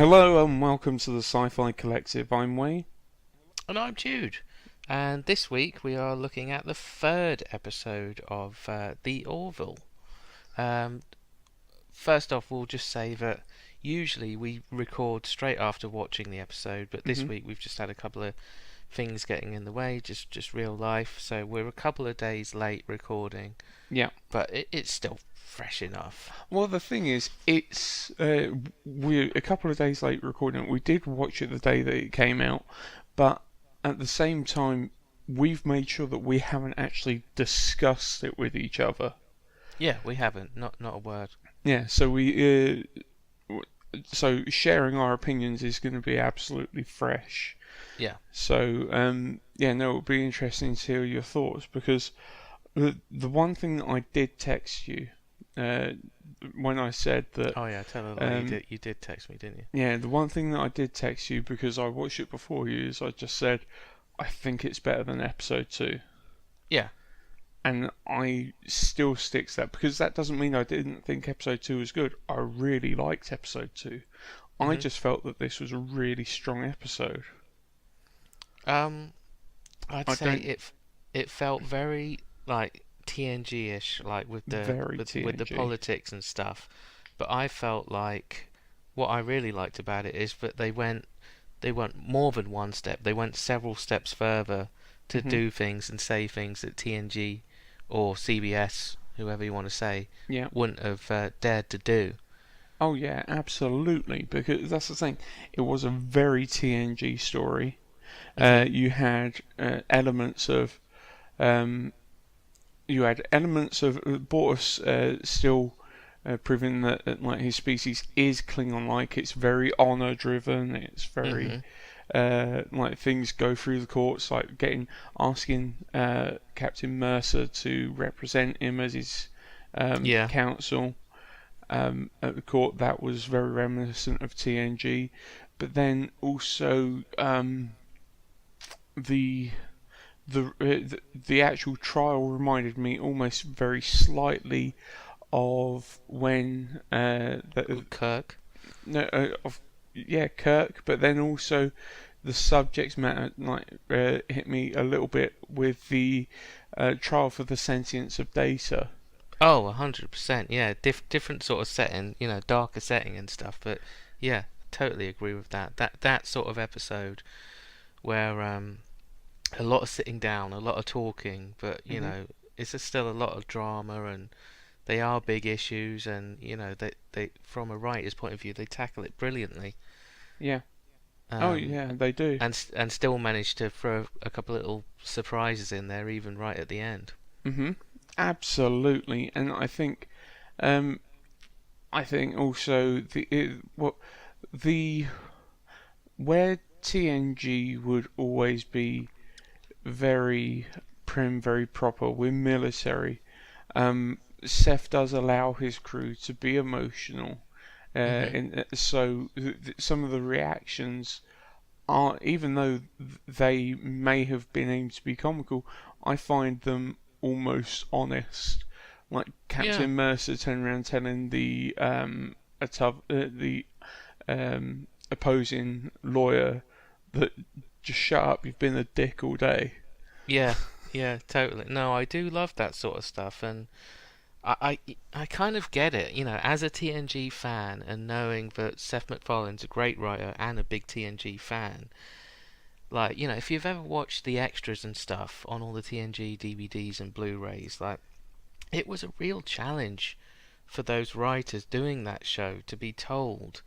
Hello and welcome to the Sci-Fi Collective. I'm Wayne. And I'm Jude. And this week we are looking at the third episode of the Orville. Um, First off, we'll just say that usually we record straight after watching the episode, but this hmm week we've just had a couple of things getting in the way, just real life. So we're a couple of days late recording, Yeah. but it's still fresh enough. Well, the thing is, we're a couple of days late recording it. We did watch it the day that it came out, but at the same time, we've made sure that we haven't actually discussed it with each other. Yeah, we haven't. Not a word. Yeah. So sharing our opinions is going to be absolutely fresh. Yeah. So yeah, no, it'll be interesting to hear your thoughts because the one thing that I did text you uh, when I said that. Oh yeah, tell her that you did text me, didn't you? Yeah, the one thing that I did text you because I watched it before you is I just said I think it's better than episode 2. Yeah. And I still stick to that because that doesn't mean I didn't think episode 2 was good. I really liked episode 2. I Mhm. just felt that this was a really strong episode. Um, I'd I say don't it felt very like TNG-ish, like with the very with the TNG. politics and stuff. But I felt like what I really liked about it is that they went more than one step. They went several steps further to hmm do things and say things that TNG or CBS, whoever you want to say, Yeah. wouldn't have dared to do. Oh yeah, absolutely. Because that's the thing. It was a very TNG story. Mhm. You had elements of um, Bortus still proving that like his species is Klingon-like. It's very honor-driven. It's very Mhm. like things go through the courts, like asking Captain Mercer to represent him as his Yeah. counsel at the court. That was very reminiscent of TNG. But then also the the actual trial reminded me almost very slightly of when Kirk. no of yeah Kirk, but then also the subject matter hit me a little bit with the trial for the sentience of Data. Oh, 100%. Yeah, different sort of setting, darker setting and stuff. But yeah, totally agree with that. That sort of episode where a lot of sitting down, a lot of talking, but hmm it's still a lot of drama and they are big issues and they from a writer's point of view they tackle it brilliantly. Yeah. Oh Um, yeah, they do. and still manage to throw a couple little surprises in there even right at the end. hmm Absolutely, and um, I think also the where TNG would always be very prim, very proper. We're military. Seth does allow his crew to be emotional, Mhm. so some of the reactions are, even though they may have been aimed to be comical, I find them almost honest. Like Yeah. Captain Mercer turning around telling the opposing lawyer that just shut up, you've been a dick all day. Yeah, yeah, totally. No, I do love that sort of stuff, and I kind of get it, as a TNG fan, and knowing that Seth MacFarlane's a great writer and a big TNG fan. Like, if you've ever watched the extras and stuff on all the TNG DVDs and Blu-rays, like, it was a real challenge for those writers doing that show to be told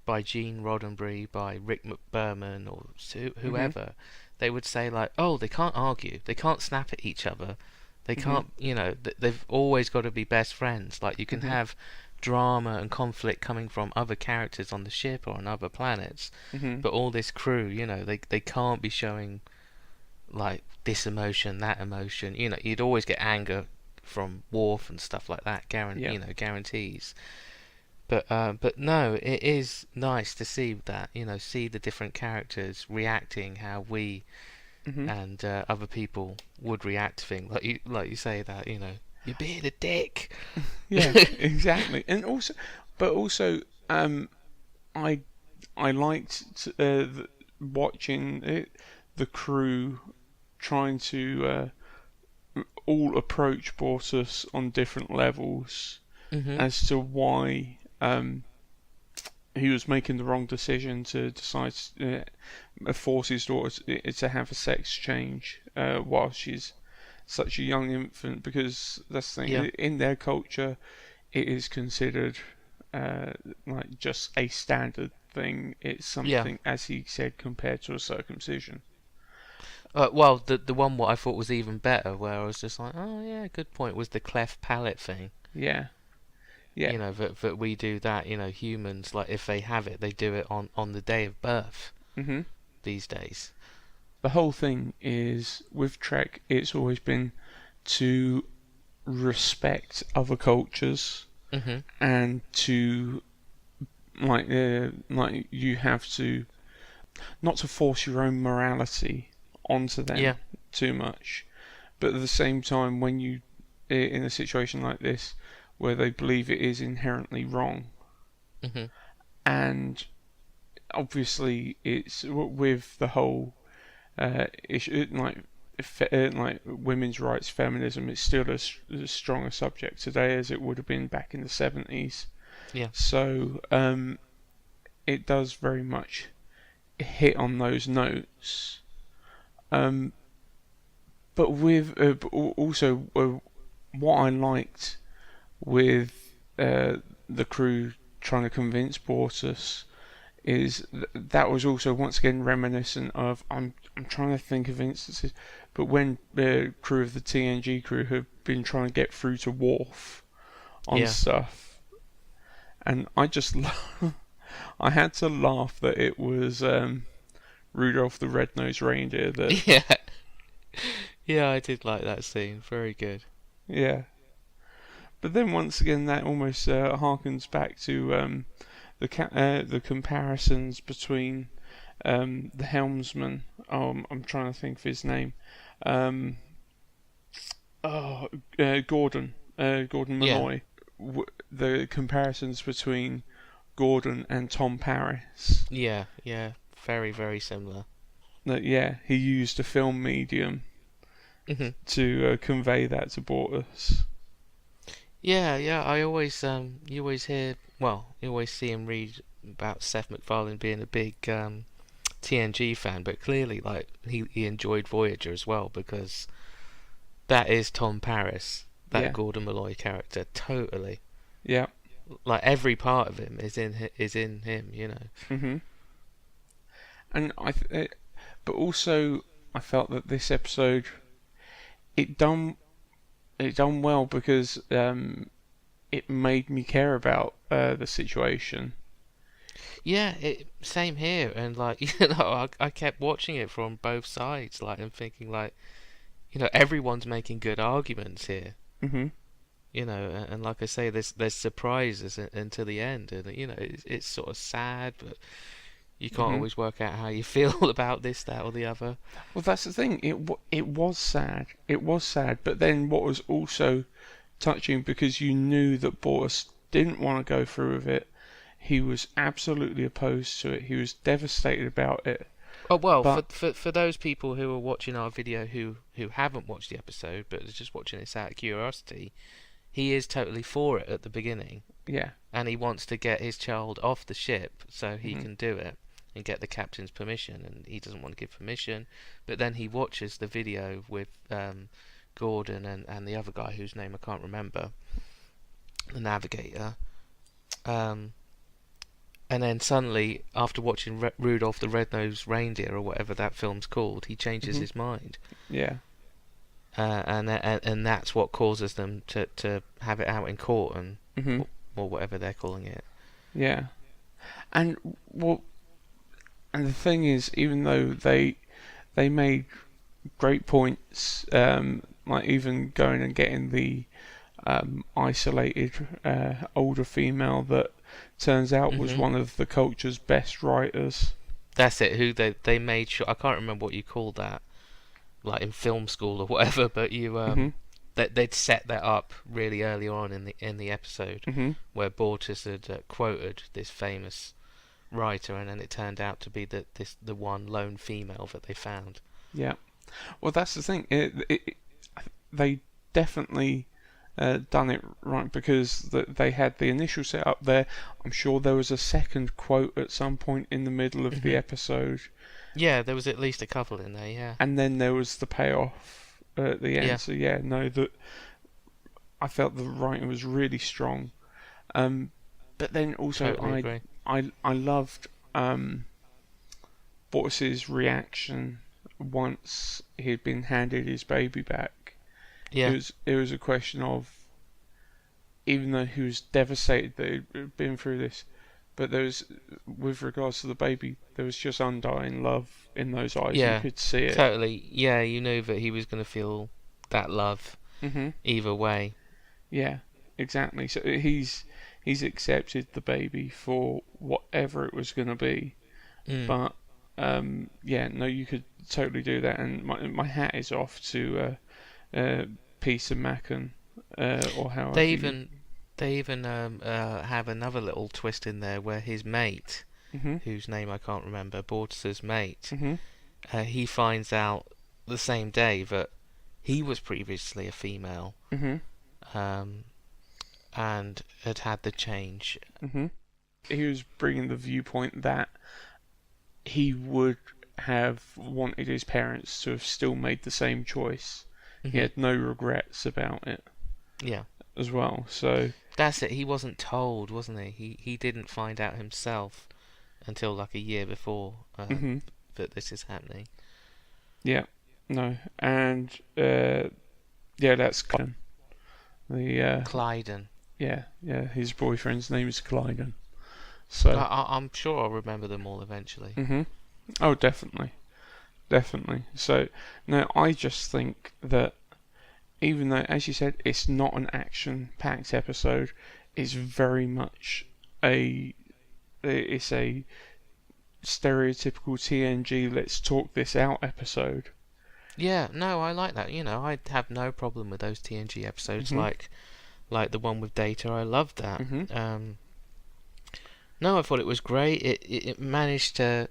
by Gene Roddenberry, by Rick McBurman, or Mhm. whoever, they would say like, "Oh, they can't argue, they can't snap at each other, they Mhm. can't, they've always got to be best friends. Like you can Mhm. have drama and conflict coming from other characters on the ship or on other planets, Mhm. but all this crew, they can't be showing like this emotion, that emotion. You'd always get anger from Worf and stuff like that, Yeah. guarantees." But no, it is nice to see that, see the different characters reacting how we Mhm. and other people would react to things. Like you say that, you're being a dick. Yeah. Exactly. And also, but also, I I liked watching the crew trying to all approach Bortus on different levels Mhm. as to why he was making the wrong decision to decide force his daughter to have a sex change while she's such a young infant, because that's the thing, Yeah. in their culture it is considered like just a standard thing. It's Yeah. something, as he said, compared to a circumcision. Well, the one what I thought was even better, where I was just like, oh yeah, good point, was the cleft palate thing. Yeah, yeah. You know, that we do that. You know, humans, like, if they have it, they do it on the day of birth hmm these days. The whole thing is with Trek. It's always been to respect other cultures Mhm. and to like you have to not to force your own morality onto Yeah. them too much, but at the same time, when you in a situation like this where they believe it is inherently wrong, Mhm. and obviously it's with the whole issue like women's rights, feminism, it's still as strong a subject today as it would have been back in the 70s. Yeah. So it does very much hit on those notes. Um, but also what I liked with the crew trying to convince Bortus is that was also once again reminiscent of I'm trying to think of instances, but when the crew of the TNG crew have been trying to get through to Worf on Yeah. stuff, and I just I had to laugh that it was Rudolph the Red-Nosed Reindeer that Yeah. Yeah, I did like that scene. Very good. yeah. But then once again, that almost harkens back to the comparisons between the helmsman. I'm trying to think of his name. Um, oh, Gordon Yeah. Malloy. The comparisons between Gordon and Tom Paris. Yeah. Yeah. Very, very similar. That yeah, he used a film medium Mhm. to convey that to Bortus. Yeah. Yeah. I always you always hear, well, you always see and read about Seth MacFarlane being a big TNG fan, but clearly, like, he enjoyed Voyager as well, because that is Tom Paris, that Yeah, Gordon Malloy character, totally. yeah. Like, every part of him is in him, you know. Mhm. And but also I felt that this episode it done it done well because it made me care about the situation. Yeah, same here, and like, you know, I kept watching it from both sides, like, and thinking, like, you know, everyone's making good arguments here, Mhm. you know, and like I say, there's surprises until the end, and you know, it's sort of sad, but you can't Mhm. always work out how you feel about this, that, or the other. Well, that's the thing. It was sad. It was sad. But then what was also touching, because you knew that Boris didn't want to go through with it. He was absolutely opposed to it. He was devastated about it. Oh well, But for those people who are watching our video who haven't watched the episode but are just watching this out of curiosity, he is totally for it at the beginning, yeah. and he wants to get his child off the ship so he Mhm. can do it and get the captain's permission, and he doesn't want to give permission. But then he watches the video with Gordon and the other guy whose name I can't remember, the navigator. Um, and then suddenly, after watching Rudolph the Red-Nosed Reindeer, or whatever that film's called, he changes Mhm. his mind. Yeah. And that's what causes them to have it out in court, and Mhm. or whatever they're calling it. Yeah. And well, and the thing is, even though they made great points, like even going and getting the isolated older female that turns out was Hmm. one of the culture's best writers. That's it. Who they made sure, I can't remember what you call that, like in film school or whatever. But you Mhm. they'd set that up really early on in the episode, Mhm. where Bortus had quoted this famous writer, and then it turned out to be the one lone female that they found. Yeah. Well, that's the thing. They definitely done it right because they had the initial setup there. I'm sure there was a second quote at some point in the middle of the episode. Yeah, there was at least a couple in there. Yeah. And then there was the payoff at the end. Yeah. So yeah, no, I felt the writing was really strong. But then also Totally agree. I loved Boris's reaction once he'd been handed his baby back. Yeah. It was a question of, even though he was devastated that he'd been through this, but there was, with regards to the baby, there was just undying love in those eyes. Yeah. You could see it. Totally. Yeah, you knew that he was going to feel that love either way. Yeah, exactly. So he's accepted the baby for whatever it was going to be. But yeah, no, you could totally do that, and my hat is off to Peace and Macon, or how They even have another little twist in there where his mate, whose name I can't remember, Bortus's mate, he finds out the same day that he was previously a female, and had the change. He was bringing the viewpoint that he would have wanted his parents to have still made the same choice. He had no regrets about it. Yeah. As well, so that's it. He wasn't told, wasn't he? He didn't find out himself until like a year before that this is happening. Yeah, no, and yeah, that's Clyden. Clyden. Yeah, his boyfriend's name is Clyden. So I'm sure I'll remember them all eventually. Oh, definitely. So no, I just think that, even though, as you said, it's not an action-packed episode, it's very much it's a stereotypical TNG let's talk this out episode. Yeah, no, I like that. I have no problem with those TNG episodes, like the one with Data. I loved that. No, I thought it was great. It managed to,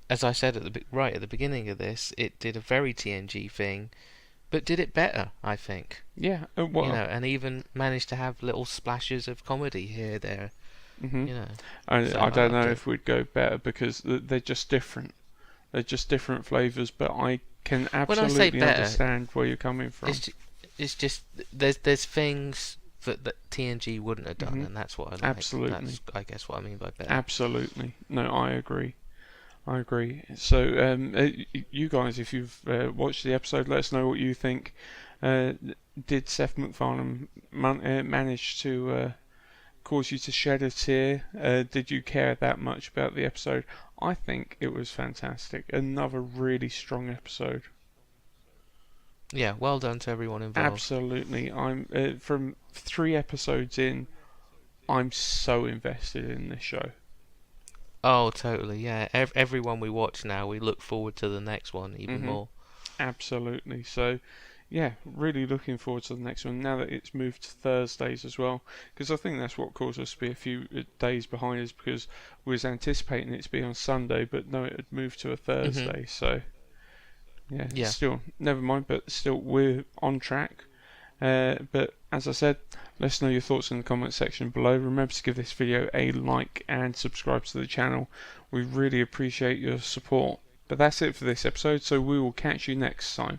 as I said right at the beginning of this, it did a very TNG thing, but did it better, I think. Yeah, well, and even managed to have little splashes of comedy here, there. I don't know liked if we'd go better because they're just different. They're just different flavors, but I can absolutely understand where you're coming from. It's just there's things that TNG wouldn't have done, and that's what I like. Absolutely. That's, I guess, what I mean by better. Absolutely. No, I agree. So, you guys, if you've watched the episode, let us know what you think. Did Seth MacFarlane manage to cause you to shed a tear? Did you care that much about the episode? I think it was fantastic. Another really strong episode. Yeah, well done to everyone involved. Absolutely. I'm from 3 episodes in, I'm so invested in this show. Oh, totally, yeah. Everyone we watch now, we look forward to the next one even more. Absolutely. So, yeah, really looking forward to the next one now that it's moved to Thursdays as well, because I think that's what caused us to be a few days behind us, because we was anticipating it to be on Sunday, but no, it had moved to a Thursday. So, yeah, still, never mind, but still, we're on track. But as I said, let us know your thoughts in the comment section below. Remember to give this video a like and subscribe to the channel. We really appreciate your support. But that's it for this episode, so we will catch you next time.